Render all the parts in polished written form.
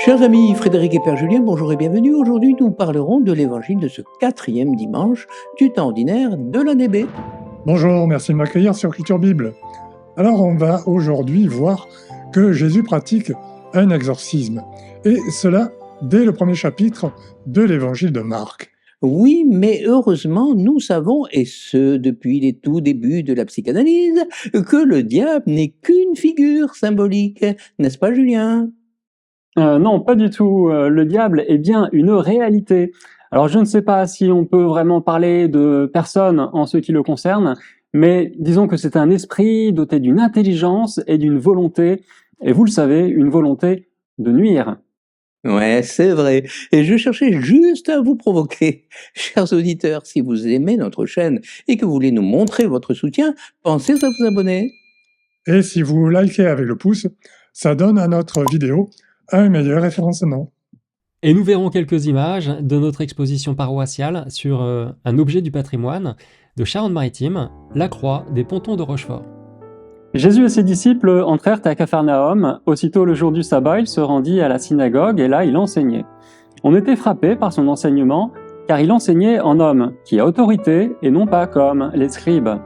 Chers amis, Frédéric et Père Julien, bonjour et bienvenue. Aujourd'hui, nous parlerons de l'évangile de ce 4e dimanche du temps ordinaire de l'année B. Bonjour, merci de m'accueillir sur Culture Bible. Alors on va aujourd'hui voir que Jésus pratique un exorcisme, et cela dès le premier chapitre de l'évangile de Marc. Oui, mais heureusement, nous savons, et ce depuis les tout débuts de la psychanalyse, que le diable n'est qu'une figure symbolique, n'est-ce pas Julien ? Non, pas du tout. Le diable est bien une réalité. Alors je ne sais pas si on peut vraiment parler de personne en ce qui le concerne, mais disons que c'est un esprit doté d'une intelligence et d'une volonté, et vous le savez, une volonté de nuire. Ouais, c'est vrai. Et je cherchais juste à vous provoquer. Chers auditeurs, si vous aimez notre chaîne et que vous voulez nous montrer votre soutien, pensez à vous abonner. Et si vous likez avec le pouce, ça donne à notre vidéo un meilleur référencement. Et nous verrons quelques images de notre exposition paroissiale sur un objet du patrimoine de Charente-Maritime, la croix des Pontons de Rochefort. Jésus et ses disciples entrèrent à Capharnaüm. Aussitôt le jour du sabbat, il se rendit à la synagogue et là il enseignait. On était frappé par son enseignement, car il enseignait en homme, qui a autorité et non pas comme les scribes.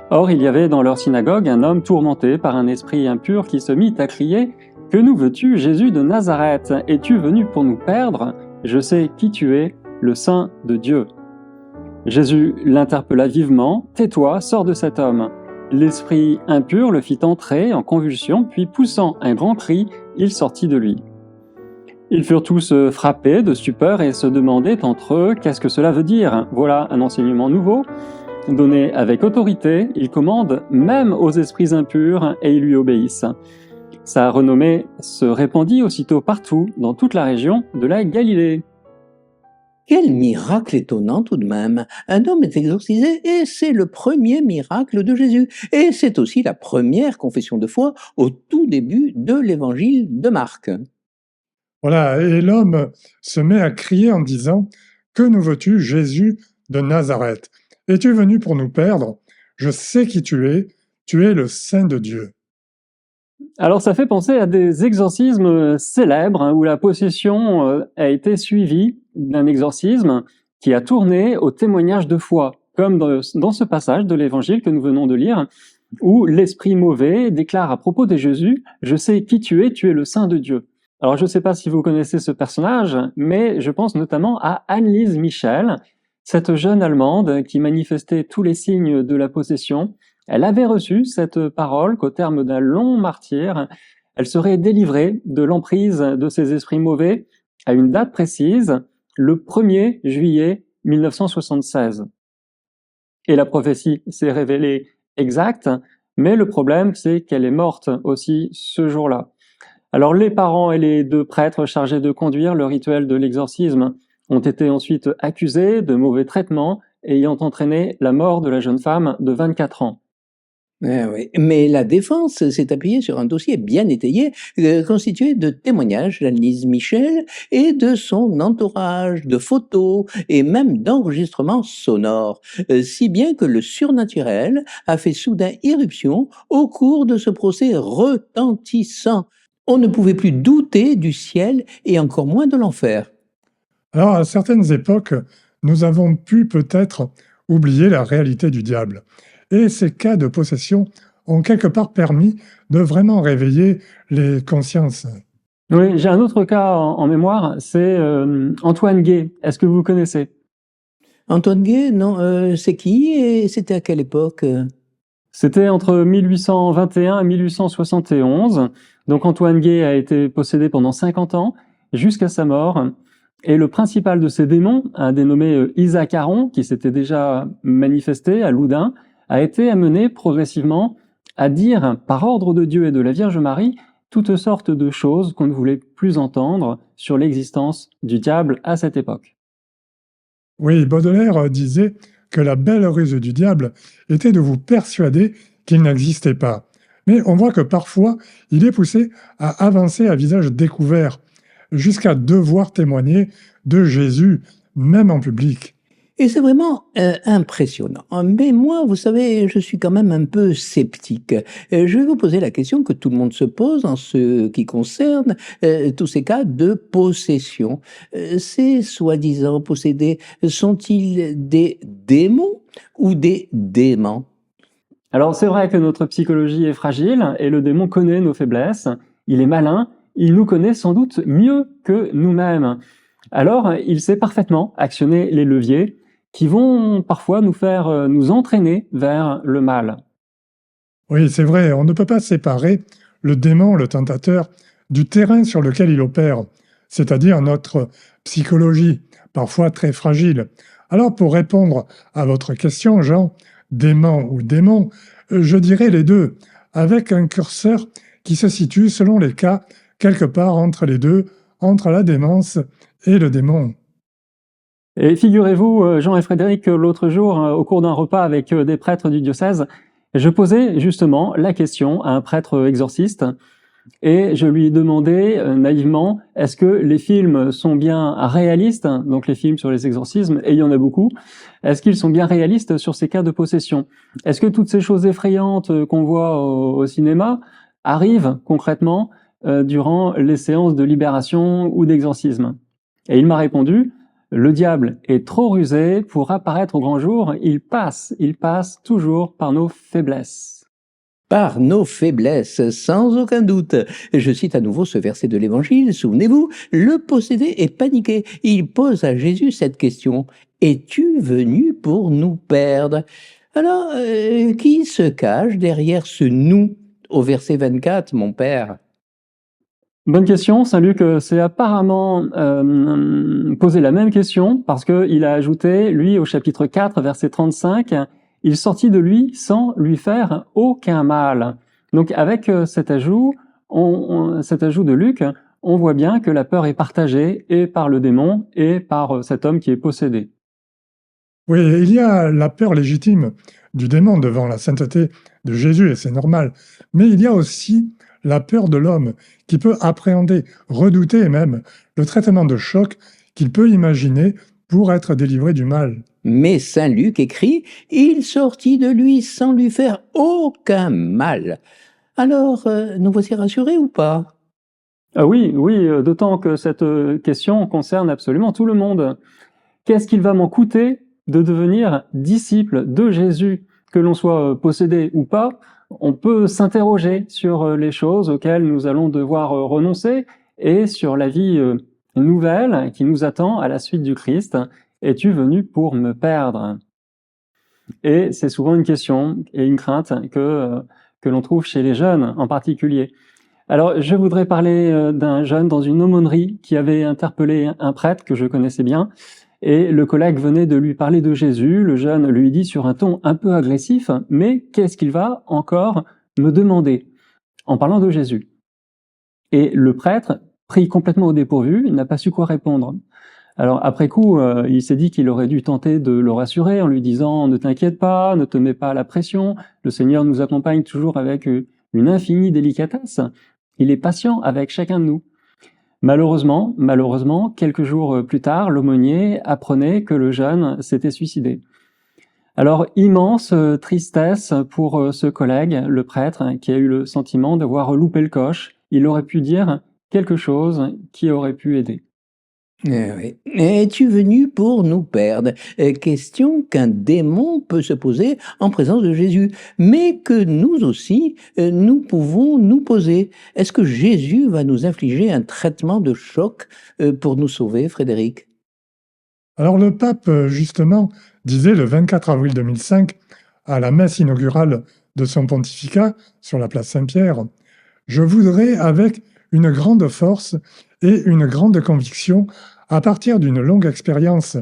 Or il y avait dans leur synagogue un homme tourmenté par un esprit impur qui se mit à crier « Que nous veux-tu, Jésus de Nazareth? Es-tu venu pour nous perdre? Je sais qui tu es, le Saint de Dieu. » Jésus l'interpella vivement « Tais-toi, sors de cet homme. » L'esprit impur le fit entrer en convulsion, puis poussant un grand cri, il sortit de lui. Ils furent tous frappés de stupeur et se demandaient entre eux « Qu'est-ce que cela veut dire? Voilà un enseignement nouveau. » Donné avec autorité, il commande même aux esprits impurs et ils lui obéissent. Sa renommée se répandit aussitôt partout dans toute la région de la Galilée. Quel miracle étonnant tout de même. Un homme est exorcisé et c'est le premier miracle de Jésus. Et c'est aussi la première confession de foi au tout début de l'évangile de Marc. Voilà, et l'homme se met à crier en disant « Que nous veux-tu, Jésus de Nazareth? Es-tu venu pour nous perdre? Je sais qui tu es le Saint de Dieu. » Alors ça fait penser à des exorcismes célèbres où la possession a été suivie d'un exorcisme qui a tourné au témoignage de foi, comme dans ce passage de l'évangile que nous venons de lire, où l'esprit mauvais déclare à propos de Jésus « Je sais qui tu es le Saint de Dieu ». Alors je ne sais pas si vous connaissez ce personnage, mais je pense notamment à Anneliese Michel, cette jeune Allemande qui manifestait tous les signes de la possession. Elle avait reçu cette parole qu'au terme d'un long martyre, elle serait délivrée de l'emprise de ces esprits mauvais à une date précise, le 1er juillet 1976. Et la prophétie s'est révélée exacte, mais le problème c'est qu'elle est morte aussi ce jour-là. Alors les parents et les 2 prêtres chargés de conduire le rituel de l'exorcisme ont été ensuite accusés de mauvais traitements ayant entraîné la mort de la jeune femme de 24 ans. Oui. Mais la défense s'est appuyée sur un dossier bien étayé, constitué de témoignages d'Anneliese Michel et de son entourage, de photos et même d'enregistrements sonores, si bien que le surnaturel a fait soudain irruption au cours de ce procès retentissant. On ne pouvait plus douter du ciel et encore moins de l'enfer. Alors à certaines époques, nous avons pu peut-être oublier la réalité du diable. Et ces cas de possession ont quelque part permis de vraiment réveiller les consciences. Oui, j'ai un autre cas en mémoire, c'est Antoine Gué. Est-ce que vous connaissez? Antoine Gué, non, c'est qui et c'était à quelle époque? C'était entre 1821 et 1871. Donc Antoine Gué a été possédé pendant 50 ans, jusqu'à sa mort. Et le principal de ces démons, un dénommé Isaac Aron, qui s'était déjà manifesté à Loudun, a été amené progressivement à dire, par ordre de Dieu et de la Vierge Marie, toutes sortes de choses qu'on ne voulait plus entendre sur l'existence du diable à cette époque. Oui, Baudelaire disait que la belle ruse du diable était de vous persuader qu'il n'existait pas. Mais on voit que parfois, il est poussé à avancer à visage découvert, jusqu'à devoir témoigner de Jésus, même en public. Et c'est vraiment impressionnant. Mais moi, vous savez, je suis quand même un peu sceptique. Je vais vous poser la question que tout le monde se pose en ce qui concerne tous ces cas de possession. Ces soi-disant possédés sont-ils des démons ou des démons? Alors c'est vrai que notre psychologie est fragile et le démon connaît nos faiblesses, il est malin, il nous connaît sans doute mieux que nous-mêmes. Alors il sait parfaitement actionner les leviers qui vont parfois nous faire nous entraîner vers le mal. Oui, c'est vrai, on ne peut pas séparer le démon, le tentateur, du terrain sur lequel il opère, c'est-à-dire notre psychologie, parfois très fragile. Alors pour répondre à votre question, Jean, démon ou démon, je dirais les deux, avec un curseur qui se situe selon les cas quelque part entre les deux, entre la démence et le démon. Et figurez-vous, Jean et Frédéric, que l'autre jour, au cours d'un repas avec des prêtres du diocèse, je posais justement la question à un prêtre exorciste et je lui demandais naïvement, est-ce que les films sont bien réalistes, donc les films sur les exorcismes, et il y en a beaucoup, est-ce qu'ils sont bien réalistes sur ces cas de possession? Est-ce que toutes ces choses effrayantes qu'on voit au cinéma arrivent concrètement durant les séances de libération ou d'exorcisme? Et il m'a répondu, le diable est trop rusé pour apparaître au grand jour, il passe toujours par nos faiblesses. Par nos faiblesses, sans aucun doute. Je cite à nouveau ce verset de l'Évangile, souvenez-vous, le possédé est paniqué. Il pose à Jésus cette question, « Es-tu venu pour nous perdre ?» Alors, qui se cache derrière ce « nous » au verset 24, mon père? Bonne question, Saint-Luc s'est apparemment posé la même question parce qu'il a ajouté, lui, au chapitre 4, verset 35, « Il sortit de lui sans lui faire aucun mal ». Donc avec cet ajout de Luc, on voit bien que la peur est partagée et par le démon et par cet homme qui est possédé. Oui, il y a la peur légitime du démon devant la sainteté de Jésus, et c'est normal, mais il y a aussi la peur de l'homme, qui peut appréhender, redouter même le traitement de choc qu'il peut imaginer pour être délivré du mal. Mais saint Luc écrit, « Il sortit de lui sans lui faire aucun mal ». Alors, nous voici rassurés ou pas? Ah oui, d'autant que cette question concerne absolument tout le monde. Qu'est-ce qu'il va m'en coûter de devenir disciple de Jésus? Que l'on soit possédé ou pas, on peut s'interroger sur les choses auxquelles nous allons devoir renoncer et sur la vie nouvelle qui nous attend à la suite du Christ. Es-tu venu pour me perdre? Et c'est souvent une question et une crainte que l'on trouve chez les jeunes en particulier. Alors, je voudrais parler d'un jeune dans une aumônerie qui avait interpellé un prêtre que je connaissais bien, et le collègue venait de lui parler de Jésus. Le jeune lui dit sur un ton un peu agressif, « Mais qu'est-ce qu'il va encore me demander ?» en parlant de Jésus. Et le prêtre, pris complètement au dépourvu, n'a pas su quoi répondre. Alors après coup, il s'est dit qu'il aurait dû tenter de le rassurer en lui disant « Ne t'inquiète pas, ne te mets pas à la pression, le Seigneur nous accompagne toujours avec une infinie délicatesse. Il est patient avec chacun de nous. » Malheureusement, quelques jours plus tard, l'aumônier apprenait que le jeune s'était suicidé. Alors, immense tristesse pour ce collègue, le prêtre, qui a eu le sentiment d'avoir loupé le coche. Il aurait pu dire quelque chose qui aurait pu aider. Oui. Es-tu venu pour nous perdre? Question qu'un démon peut se poser en présence de Jésus, mais que nous aussi, nous pouvons nous poser. Est-ce que Jésus va nous infliger un traitement de choc pour nous sauver, Frédéric? Alors le pape, justement, disait le 24 avril 2005, à la messe inaugurale de son pontificat sur la place Saint-Pierre, « Je voudrais, avec une grande force et une grande conviction, à partir d'une longue expérience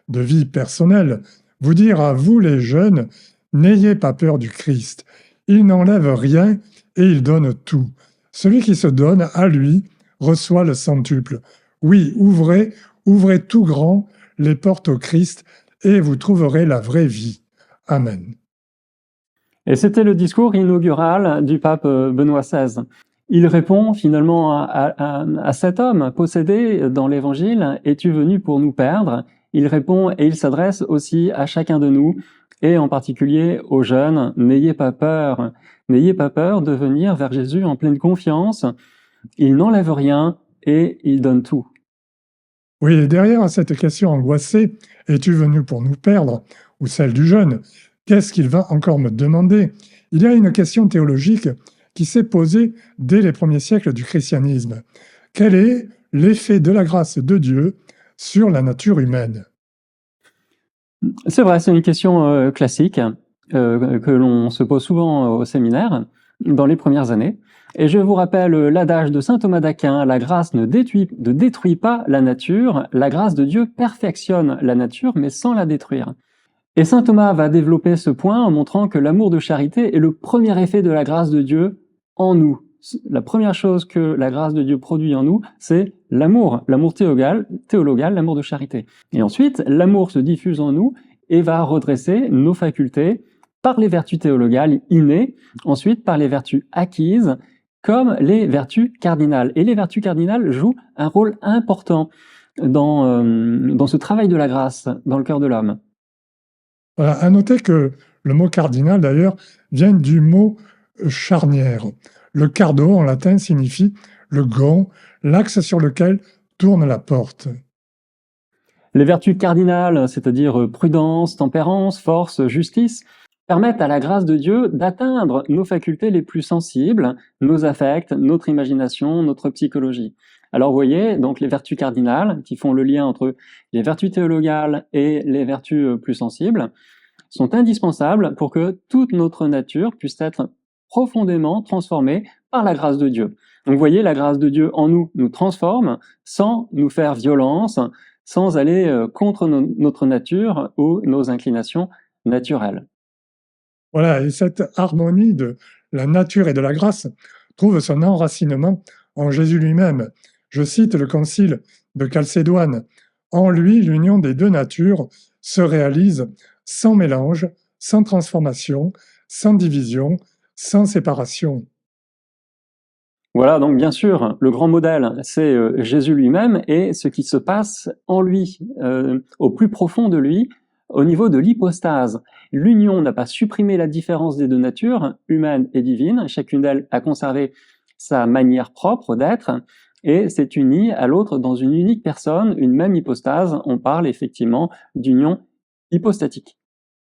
de vie personnelle, vous dire à vous les jeunes, n'ayez pas peur du Christ. Il n'enlève rien et il donne tout. Celui qui se donne à lui reçoit le centuple. Oui, ouvrez tout grand les portes au Christ et vous trouverez la vraie vie. Amen. » Et c'était le discours inaugural du pape Benoît XVI. Il répond finalement à cet homme possédé dans l'Évangile « Es-tu venu pour nous perdre ?» il répond et il s'adresse aussi à chacun de nous, et en particulier aux jeunes. N'ayez pas peur de venir vers Jésus en pleine confiance. Il n'enlève rien et il donne tout. Oui, et derrière cette question angoissée, es-tu venu pour nous perdre, ou celle du jeune, qu'est-ce qu'il va encore me demander? Il y a une question théologique qui s'est posée dès les premiers siècles du christianisme. Quel est l'effet de la grâce de Dieu sur la nature humaine? C'est vrai, c'est une question classique que l'on se pose souvent au séminaire dans les premières années. Et je vous rappelle l'adage de saint Thomas d'Aquin: la grâce ne détruit pas la nature, la grâce de Dieu perfectionne la nature, mais sans la détruire. Et saint Thomas va développer ce point en montrant que l'amour de charité est le premier effet de la grâce de Dieu en nous. La première chose que la grâce de Dieu produit en nous, c'est l'amour théologal, l'amour de charité. Et ensuite, l'amour se diffuse en nous et va redresser nos facultés par les vertus théologales innées, ensuite par les vertus acquises, comme les vertus cardinales. Et les vertus cardinales jouent un rôle important dans ce travail de la grâce dans le cœur de l'homme. Voilà, à noter que le mot cardinal, d'ailleurs, vient du mot charnière. Le cardo, en latin, signifie le gond, l'axe sur lequel tourne la porte. Les vertus cardinales, c'est-à-dire prudence, tempérance, force, justice, permettent à la grâce de Dieu d'atteindre nos facultés les plus sensibles, nos affects, notre imagination, notre psychologie. Alors vous voyez, donc les vertus cardinales, qui font le lien entre les vertus théologales et les vertus plus sensibles, sont indispensables pour que toute notre nature puisse être profondément transformée par la grâce de Dieu. Donc vous voyez, la grâce de Dieu en nous nous transforme sans nous faire violence, sans aller contre notre nature ou nos inclinations naturelles. Voilà, et cette harmonie de la nature et de la grâce trouve son enracinement en Jésus lui-même. Je cite le concile de Chalcédoine: « En lui, l'union des deux natures se réalise sans mélange, sans transformation, sans division, sans séparation. » Voilà, donc bien sûr, le grand modèle, c'est Jésus lui-même et ce qui se passe en lui, au plus profond de lui, au niveau de l'hypostase. L'union n'a pas supprimé la différence des deux natures, humaine et divine, chacune d'elles a conservé sa manière propre d'être, et s'est unie à l'autre dans une unique personne, une même hypostase. On parle effectivement d'union hypostatique.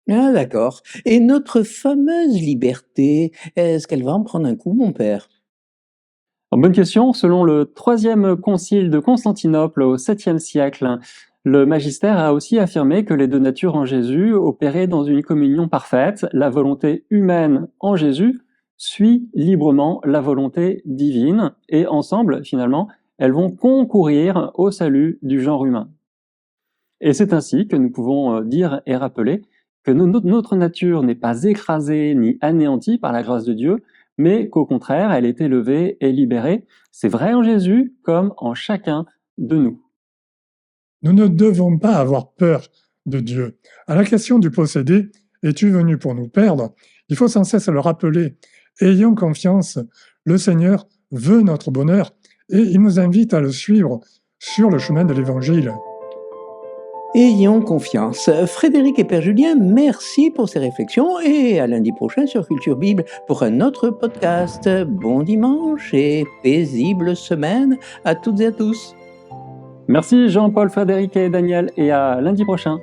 Ah d'accord. Et notre fameuse liberté, est-ce qu'elle va en prendre un coup, mon père? Alors, bonne question. Selon le troisième concile de Constantinople au 7e siècle, le magistère a aussi affirmé que les deux natures en Jésus opéraient dans une communion parfaite. La volonté humaine en Jésus suit librement la volonté divine, et ensemble, finalement, elles vont concourir au salut du genre humain. Et c'est ainsi que nous pouvons dire et rappeler que notre nature n'est pas écrasée ni anéantie par la grâce de Dieu, mais qu'au contraire, elle est élevée et libérée. C'est vrai en Jésus comme en chacun de nous. Nous ne devons pas avoir peur de Dieu. À la question du possédé, « Es-tu venu pour nous perdre ?» il faut sans cesse le rappeler. Ayons confiance, le Seigneur veut notre bonheur et il nous invite à le suivre sur le chemin de l'Évangile. Ayons confiance. Frédéric et Père Julien, merci pour ces réflexions et à lundi prochain sur Culture Bible pour un autre podcast. Bon dimanche et paisible semaine à toutes et à tous. Merci Jean-Paul, Frédéric et Daniel, et à lundi prochain.